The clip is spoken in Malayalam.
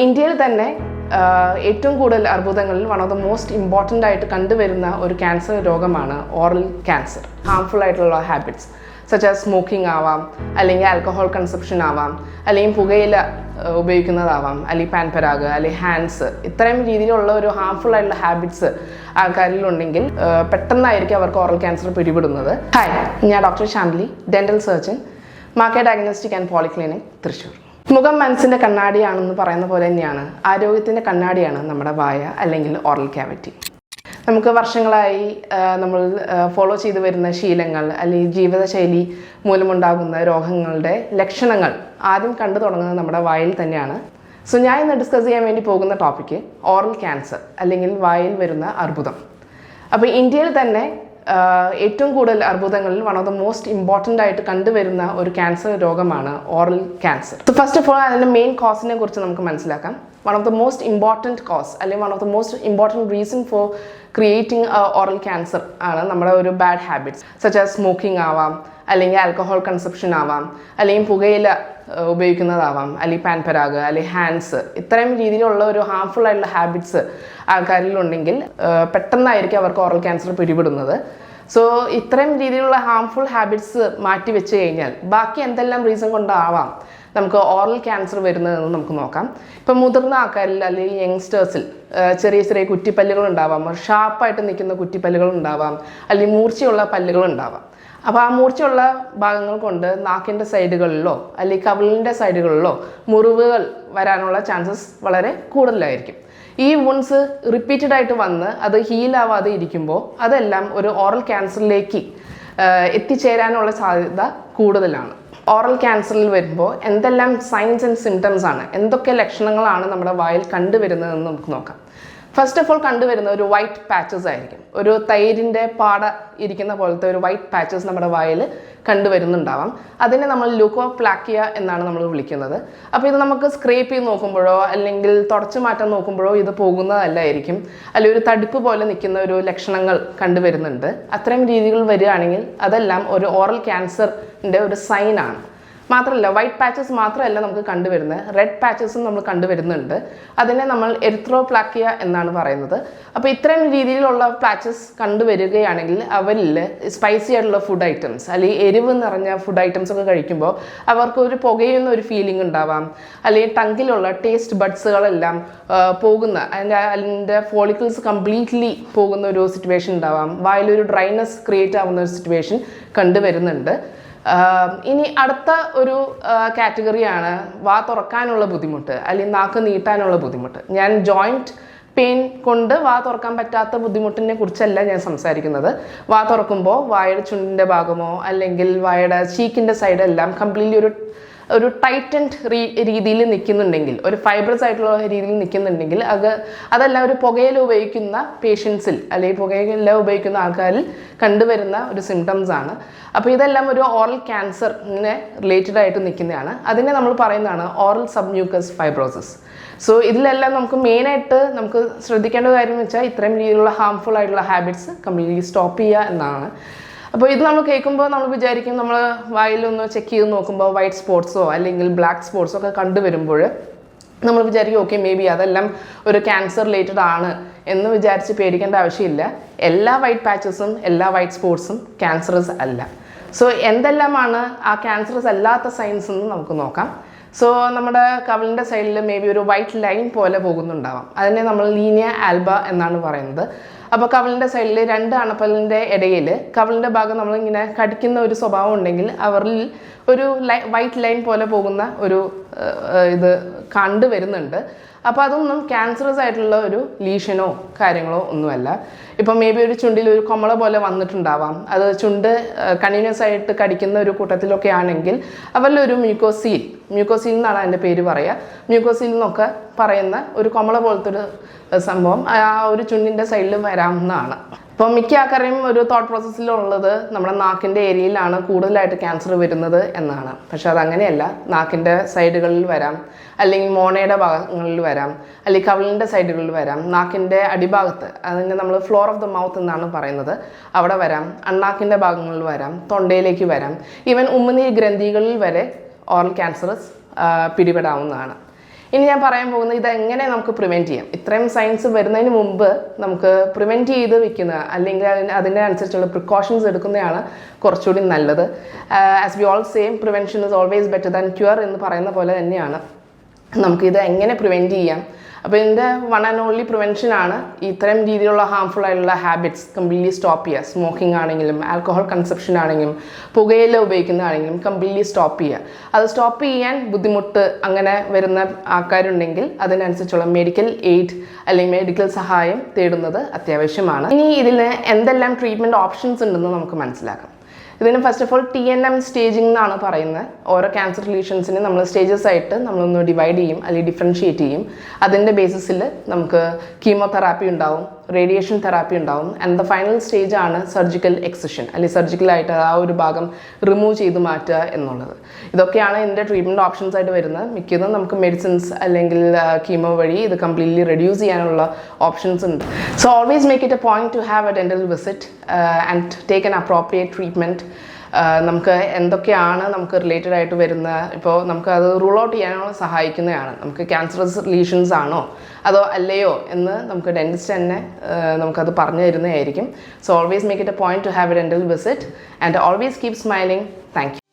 ഇന്ത്യയിൽ തന്നെ ഏറ്റവും കൂടുതൽ അർബുദങ്ങളിൽ one of the most important ആയിട്ട് കണ്ടുവരുന്ന ഒരു ക്യാൻസർ രോഗമാണ് ഓറൽ ക്യാൻസർ. ഹാംഫുൾ ആയിട്ടുള്ള ഹാബിറ്റ്സ് സച്ച് ആസ് സ്മോക്കിംഗ് ആവാം, അല്ലെങ്കിൽ ആൽക്കഹോൾ കൺസപ്ഷൻ ആവാം, അല്ലെങ്കിൽ പുകയില ഉപയോഗിക്കുന്നതാവാം, അല്ലെങ്കിൽ പാൻപരാഗ്, അല്ലെങ്കിൽ ഹാൻഡ്സ്, ഇത്രയും രീതിയിലുള്ള ഒരു ഹാംഫുൾ ആയിട്ടുള്ള ഹാബിറ്റ്സ് ആൾക്കാരിലുണ്ടെങ്കിൽ പെട്ടെന്നായിരിക്കും അവർക്ക് ഓറൽ ക്യാൻസർ പിടിപെടുന്നത്. ഹായ്, ഞാൻ ഡോക്ടർ ഷാംലി, ഡെന്റൽ സർജൻ, മാർക്കെ ഡയഗ്നോസ്റ്റിക് ആൻഡ് പോളിക്ലിനിക്, തൃശ്ശൂർ. മുഖം മനസ്സിൻ്റെ കണ്ണാടിയാണെന്ന് പറയുന്ന പോലെ തന്നെയാണ് ആരോഗ്യത്തിൻ്റെ കണ്ണാടിയാണ് നമ്മുടെ വായ അല്ലെങ്കിൽ ഓറൽ ക്യാവിറ്റി. നമുക്ക് വർഷങ്ങളായി നമ്മൾ ഫോളോ ചെയ്തു വരുന്ന ശീലങ്ങൾ അല്ലെങ്കിൽ ജീവിതശൈലി മൂലമുണ്ടാകുന്ന രോഗങ്ങളുടെ ലക്ഷണങ്ങൾ ആദ്യം കണ്ടു തുടങ്ങുന്നത് നമ്മുടെ വായിൽ തന്നെയാണ്. സോ ഞാൻ ഇന്ന് ഡിസ്കസ് ചെയ്യാൻ വേണ്ടി പോകുന്ന ടോപ്പിക്ക് ഓറൽ ക്യാൻസർ അല്ലെങ്കിൽ വായിൽ വരുന്ന അർബുദം. അപ്പോൾ ഇന്ത്യയിൽ തന്നെ ഏറ്റവും കൂടുതൽ അർബുദങ്ങളിൽ one of the most important ആയിട്ട് കണ്ടുവരുന്ന ഒരു ക്യാൻസർ രോഗമാണ് oral cancer. So first of all അതിൻ്റെ മെയിൻ കോസിനെ കുറിച്ച് നമുക്ക് മനസ്സിലാക്കാം. One of the most important cause അല്ലെങ്കിൽ one of the most important reason for creating oral cancer ആണ് നമ്മുടെ ഒരു bad habits such as smoking ആവാം, അല്ലെങ്കിൽ ആൽക്കഹോൾ കൺസപ്ഷൻ ആവാം, അല്ലെങ്കിൽ പുകയില ഉപയോഗിക്കുന്നതാവാം, അല്ലെങ്കിൽ പാൻപരാഗ്, അല്ലെങ്കിൽ ഹാൻഡ്സ്, ഇത്രയും രീതിയിലുള്ള ഒരു ഹാംഫുൾ ആയിട്ടുള്ള ഹാബിറ്റ്സ് ആൾക്കാരിലുണ്ടെങ്കിൽ പെട്ടെന്നായിരിക്കും അവർക്ക് ഓറൽ ക്യാൻസർ പിടിപെടുന്നത്. സോ ഇത്രയും രീതിയിലുള്ള ഹാംഫുൾ ഹാബിറ്റ്സ് മാറ്റി വെച്ച് കഴിഞ്ഞാൽ ബാക്കി എന്തെല്ലാം റീസൺ കൊണ്ടാവാം നമുക്ക് ഓറൽ ക്യാൻസർ വരുന്നതെന്ന് നമുക്ക് നോക്കാം. ഇപ്പം മുതിർന്ന ആൾക്കാരിൽ അല്ലെങ്കിൽ യങ്സ്റ്റേഴ്സിൽ ചെറിയ ചെറിയ കുറ്റിപ്പല്ലുകൾ ഉണ്ടാവാം, ഷാർപ്പായിട്ട് നിൽക്കുന്ന കുറ്റിപ്പല്ലുകൾ ഉണ്ടാവാം, അല്ലെങ്കിൽ മൂർച്ചയുള്ള പല്ലുകൾ ഉണ്ടാവാം. അപ്പോൾ ആ മൂർച്ചയുള്ള ഭാഗങ്ങൾ കൊണ്ട് നാക്കിൻ്റെ സൈഡുകളിലോ അല്ലെങ്കിൽ കവിളിൻ്റെ സൈഡുകളിലോ മുറിവുകൾ വരാനുള്ള ചാൻസസ് വളരെ കൂടുതലായിരിക്കും. ഈ വുൺസ് റിപ്പീറ്റഡ് ആയിട്ട് വന്ന് അത് ഹീലാവാതെ ഇരിക്കുമ്പോൾ അതെല്ലാം ഒരു ഓറൽ ക്യാൻസറിലേക്ക് എത്തിച്ചേരാനുള്ള സാധ്യത കൂടുതലാണ്. ഓറൽ ക്യാൻസറിൽ വരുമ്പോൾ എന്തെല്ലാം സൈൻസ് ആൻഡ് സിംറ്റംസ് ആണ്, എന്തൊക്കെ ലക്ഷണങ്ങളാണ് നമ്മുടെ വായിൽ കണ്ടുവരുന്നതെന്ന് നമുക്ക് നോക്കാം. ഫസ്റ്റ് ഓഫ് ഓൾ കണ്ടുവരുന്ന ഒരു വൈറ്റ് പാച്ചസ് ആയിരിക്കും. ഒരു തൈരിൻ്റെ പാട ഇരിക്കുന്ന പോലത്തെ ഒരു വൈറ്റ് പാച്ചസ് നമ്മുടെ വായിൽ കണ്ടുവരുന്നുണ്ടാവാം. അതിനെ നമ്മൾ ല്യൂക്കോപ്ലാക്കിയ എന്നാണ് നമ്മൾ വിളിക്കുന്നത്. അപ്പോൾ ഇത് നമുക്ക് സ്ക്രേപ്പ് ചെയ്ത് നോക്കുമ്പോഴോ അല്ലെങ്കിൽ തുടച്ചു മാറ്റാൻ നോക്കുമ്പോഴോ ഇത് പോകുന്നതല്ലായിരിക്കും, അല്ലെങ്കിൽ ഒരു തടിപ്പ് പോലെ നിൽക്കുന്ന ഒരു ലക്ഷണങ്ങൾ കണ്ടുവരുന്നുണ്ട്. അത്തരം രീതികൾ വരികയാണെങ്കിൽ അതെല്ലാം ഒരു ഓറൽ ക്യാൻസറിൻ്റെ ഒരു സൈനാണ്. മാത്രമല്ല വൈറ്റ് പാച്ചസ് മാത്രമല്ല നമുക്ക് കണ്ടുവരുന്നത്, റെഡ് പാച്ചസും നമ്മൾ കണ്ടുവരുന്നുണ്ട്. അതിനെ നമ്മൾ എറിത്രോപ്ലാക്കിയ എന്നാണ് പറയുന്നത്. അപ്പോൾ ഇത്തരം രീതിയിലുള്ള പാച്ചസ് കണ്ടുവരികയാണെങ്കിൽ അവരിൽ സ്പൈസി ആയിട്ടുള്ള ഫുഡ് ഐറ്റംസ് അല്ലെങ്കിൽ എരിവ് നിറഞ്ഞ ഫുഡ് ഐറ്റംസ് ഒക്കെ കഴിക്കുമ്പോൾ അവർക്ക് ഒരു പുകയുന്ന ഒരു ഫീലിംഗ് ഉണ്ടാവാം, അല്ലെങ്കിൽ ടങ്കിലുള്ള ടേസ്റ്റ് ബഡ്സുകളെല്ലാം പോകുന്ന അതിൻ്റെ ഫോളിക്കിൾസ് കംപ്ലീറ്റ്ലി പോകുന്ന ഒരു സിറ്റുവേഷൻ ഉണ്ടാവാം, വായിലൊരു ഡ്രൈനെസ് ക്രിയേറ്റ് ആവുന്ന ഒരു സിറ്റുവേഷൻ കണ്ടുവരുന്നുണ്ട്. ഇനി അടുത്ത ഒരു കാറ്റഗറിയാണ് വാ തുറക്കാനുള്ള ബുദ്ധിമുട്ട് അല്ലെങ്കിൽ നാക്ക് നീട്ടാനുള്ള ബുദ്ധിമുട്ട്. ഞാൻ ജോയിൻറ്റ് പെയിൻ കൊണ്ട് വാ തുറക്കാൻ പറ്റാത്ത ബുദ്ധിമുട്ടിനെ കുറിച്ചല്ല ഞാൻ സംസാരിക്കുന്നത്. വാ തുറക്കുമ്പോൾ വായുടെ ചുണ്ടിൻ്റെ ഭാഗമോ അല്ലെങ്കിൽ വായുടെ ചീക്കിൻ്റെ സൈഡെല്ലാം കംപ്ലീറ്റ്ലി ഒരു ടൈറ്റൻഡ് രീതിയിൽ നിൽക്കുന്നുണ്ടെങ്കിൽ, ഒരു ഫൈബ്രസ് ആയിട്ടുള്ള രീതിയിൽ നിൽക്കുന്നുണ്ടെങ്കിൽ അതെല്ലാം ഒരു പുകയില ഉപയോഗിക്കുന്ന പേഷ്യൻസിൽ അല്ലെങ്കിൽ പുകയില ഉപയോഗിക്കുന്ന ആൾക്കാരിൽ കണ്ടുവരുന്ന ഒരു സിംറ്റംസ് ആണ്. അപ്പോൾ ഇതെല്ലാം ഒരു ഓറൽ ക്യാൻസറിനെ റിലേറ്റഡ് ആയിട്ട് നിൽക്കുന്നതാണ്. അതിനെ നമ്മൾ പറയുന്നതാണ് ഓറൽ സബ്മ്യൂക്കസ് ഫൈബ്രോസിസ്. സോ ഇതിലെല്ലാം നമുക്ക് മെയിനായിട്ട് നമുക്ക് ശ്രദ്ധിക്കേണ്ട കാര്യം എന്ന് വെച്ചാൽ ഇത്രയും രീതിയിലുള്ള ഹാംഫുൾ ആയിട്ടുള്ള ഹാബിറ്റ്സ് കംപ്ലീറ്റ്ലി സ്റ്റോപ്പ് ചെയ്യുക എന്നാണ്. അപ്പോൾ ഇത് നമ്മൾ കേൾക്കുമ്പോൾ നമ്മൾ വിചാരിക്കും, നമ്മൾ വായിലൊന്ന് ചെക്ക് ചെയ്ത് നോക്കുമ്പോൾ വൈറ്റ് സ്പോട്ട്സോ അല്ലെങ്കിൽ ബ്ലാക്ക് സ്പോട്ട്സോ ഒക്കെ കണ്ടുവരുമ്പോൾ നമ്മൾ വിചാരിക്കും ഓക്കെ മേ ബി അതെല്ലാം ഒരു ക്യാൻസർ റിലേറ്റഡ് ആണ് എന്ന് വിചാരിച്ച് പേടിക്കേണ്ട ആവശ്യമില്ല. എല്ലാ വൈറ്റ് പാച്ചസും എല്ലാ വൈറ്റ് സ്പോട്ട്സും ക്യാൻസറസ് അല്ല. സോ എന്തെല്ലാമാണ് ആ ക്യാൻസറസ് അല്ലാത്ത സൈൻസ് എന്ന് നമുക്ക് നോക്കാം. സോ നമ്മുടെ കവിളിൻ്റെ സൈഡിൽ മേ ബി ഒരു വൈറ്റ് ലൈൻ പോലെ പോകുന്നുണ്ടാവാം. അതിനെ നമ്മൾ ലീനിയ ആൽബ എന്നാണ് പറയുന്നത്. അപ്പോൾ കവിളിൻ്റെ സൈഡിൽ രണ്ട് അണപ്പല്ലിൻ്റെ ഇടയിൽ കവിളിൻ്റെ ഭാഗം നമ്മളിങ്ങനെ കടിക്കുന്ന ഒരു സ്വഭാവം ഉണ്ടെങ്കിൽ അവരിൽ ഒരു വൈറ്റ് ലൈൻ പോലെ പോകുന്ന ഒരു ഇത് കണ്ടുവരുന്നുണ്ട്. അപ്പോൾ അതൊന്നും ക്യാൻസറസ് ആയിട്ടുള്ള ഒരു ലീഷനോ കാര്യങ്ങളോ ഒന്നുമല്ല. ഇപ്പം മേ ബി ഒരു ചുണ്ടിൽ ഒരു കൊമള പോലെ വന്നിട്ടുണ്ടാവാം. അത് ചുണ്ട് കണ്ടിന്യൂസ് ആയിട്ട് കടിക്കുന്ന ഒരു കൂട്ടത്തിലൊക്കെ ആണെങ്കിൽ അവരിലൊരു മ്യൂക്കോസീൽ എന്നാണ് അതിൻ്റെ പേര് പറയുക. മ്യൂക്കോസീൽ എന്നൊക്കെ പറയുന്ന ഒരു കൊമള പോലത്തെ ഒരു സംഭവം ആ ഒരു ചുണ്ടിൻ്റെ സൈഡിൽ വരാവുന്നതാണ്. അപ്പോൾ മിക്ക ആൾക്കാരെയും ഒരു തോട്ട് പ്രോസസ്സിലുള്ളത് നമ്മുടെ നാക്കിൻ്റെ ഏരിയയിലാണ് കൂടുതലായിട്ട് ക്യാൻസർ വരുന്നത് എന്നാണ്. പക്ഷെ അതങ്ങനെയല്ല. നാക്കിൻ്റെ സൈഡുകളിൽ വരാം, അല്ലെങ്കിൽ മോണയുടെ ഭാഗങ്ങളിൽ വരാം, അല്ലെങ്കിൽ കവിളിൻ്റെ സൈഡുകളിൽ വരാം, നാക്കിൻ്റെ അടിഭാഗത്ത്, അതിനെ നമ്മൾ ഫ്ലോർ ഓഫ് ദ മൗത്ത് എന്നാണ് പറയുന്നത്, അവിടെ വരാം, അണ്ണാക്കിൻ്റെ ഭാഗങ്ങളിൽ വരാം, തൊണ്ടയിലേക്ക് വരാം, ഈവൻ ഉമിനീർ ഗ്രന്ഥികളിൽ വരെ ഓറൽ ക്യാൻസറസ് പിടിപെടാവുന്നതാണ്. ഇനി ഞാൻ പറയാൻ പോകുന്നത് ഇതെങ്ങനെ നമുക്ക് പ്രിവെൻറ്റ് ചെയ്യാം. ഇത്രയും സയൻസ് വരുന്നതിന് മുമ്പ് നമുക്ക് പ്രിവെൻറ്റ് ചെയ്ത് വെക്കുന്ന അല്ലെങ്കിൽ അതിൻ്റെ അനുസരിച്ചുള്ള പ്രിക്കോഷൻസ് എടുക്കുന്നതാണ് കുറച്ചുകൂടി നല്ലത്. As we all same, prevention is always better than cure എന്ന് പറയുന്ന പോലെ തന്നെയാണ്. നമുക്കിത് എങ്ങനെ പ്രിവെൻറ്റ് ചെയ്യാം? അപ്പോൾ ഇതിൻ്റെ വൺ ആൻഡ് ഓൺലി പ്രിവെൻഷനാണ് ഇത്തരം രീതിയിലുള്ള ഹാംഫുൾ ആയിട്ടുള്ള ഹാബിറ്റ്സ് കംപ്ലീറ്റ്ലി സ്റ്റോപ്പ് ചെയ്യുക. സ്മോക്കിംഗ് ആണെങ്കിലും ആൽക്കഹോൾ കൺസപ്ഷൻ ആണെങ്കിലും പുകയില ഉപയോഗിക്കുന്നതാണെങ്കിലും കംപ്ലീറ്റ്ലി സ്റ്റോപ്പ് ചെയ്യുക. അത് സ്റ്റോപ്പ് ചെയ്യാൻ ബുദ്ധിമുട്ട് അങ്ങനെ വരുന്ന ആൾക്കാരുണ്ടെങ്കിൽ അതിനനുസരിച്ചുള്ള മെഡിക്കൽ എയ്ഡ് അല്ലെങ്കിൽ മെഡിക്കൽ സഹായം തേടുന്നത് അത്യാവശ്യമാണ്. ഇനി ഇതിന് എന്തെല്ലാം ട്രീറ്റ്മെൻറ്റ് ഓപ്ഷൻസ് ഉണ്ടെന്ന് നമുക്ക് മനസ്സിലാക്കാം. ഇതിന് first of all TNM staging എന്നാണ് പറയുന്നത്. ഓരോ ക്യാൻസർ ലീഷൻസിനെ നമ്മൾ സ്റ്റേജസ് ആയിട്ട് നമ്മളൊന്ന് ഡിവൈഡ് ചെയ്യും അല്ലെങ്കിൽ ഡിഫറൻഷിയേറ്റ് ചെയ്യും. അതിൻ്റെ ബേസിസിൽ നമുക്ക് കീമോതെറാപ്പി ഉണ്ടാവും, റേഡിയേഷൻ തെറാപ്പി ഉണ്ടാവും, ആൻഡ് ദ ഫൈനൽ സ്റ്റേജ് ആണ് സർജിക്കൽ എക്സിഷൻ അല്ലെങ്കിൽ സർജിക്കലായിട്ട് ആ ഒരു ഭാഗം റിമൂവ് ചെയ്ത് മാറ്റുക എന്നുള്ളത്. ഇതൊക്കെയാണ് ഇതിൻ്റെ ട്രീറ്റ്മെൻറ്റ് ഓപ്ഷൻസ് ആയിട്ട് വരുന്നത്. മിക്കതും നമുക്ക് മെഡിസിൻസ് അല്ലെങ്കിൽ കീമോ വഴി ഇത് കംപ്ലീറ്റ്ലി റെഡ്യൂസ് ചെയ്യാനുള്ള ഓപ്ഷൻസ് ഉണ്ട്. So always make it A point two have A dental visit and take N appropriate treatment. നമുക്ക് എന്തൊക്കെയാണ് നമുക്ക് റിലേറ്റഡ് ആയിട്ട് വരുന്ന, ഇപ്പോൾ നമുക്ക് അത് റൂൾ ഔട്ട് ചെയ്യാനുള്ള സഹായിക്കുന്നതാണ്. നമുക്ക് ക്യാൻസറസ് ലീഷൻസ് ആണോ അതോ അല്ലയോ എന്ന് നമുക്ക് ഡെന്റിസ്റ്റ് തന്നെ നമുക്കത് പറഞ്ഞു തരുന്നതായിരിക്കും. So always make it A point two have A dental visit and always keep smiling. Thank you.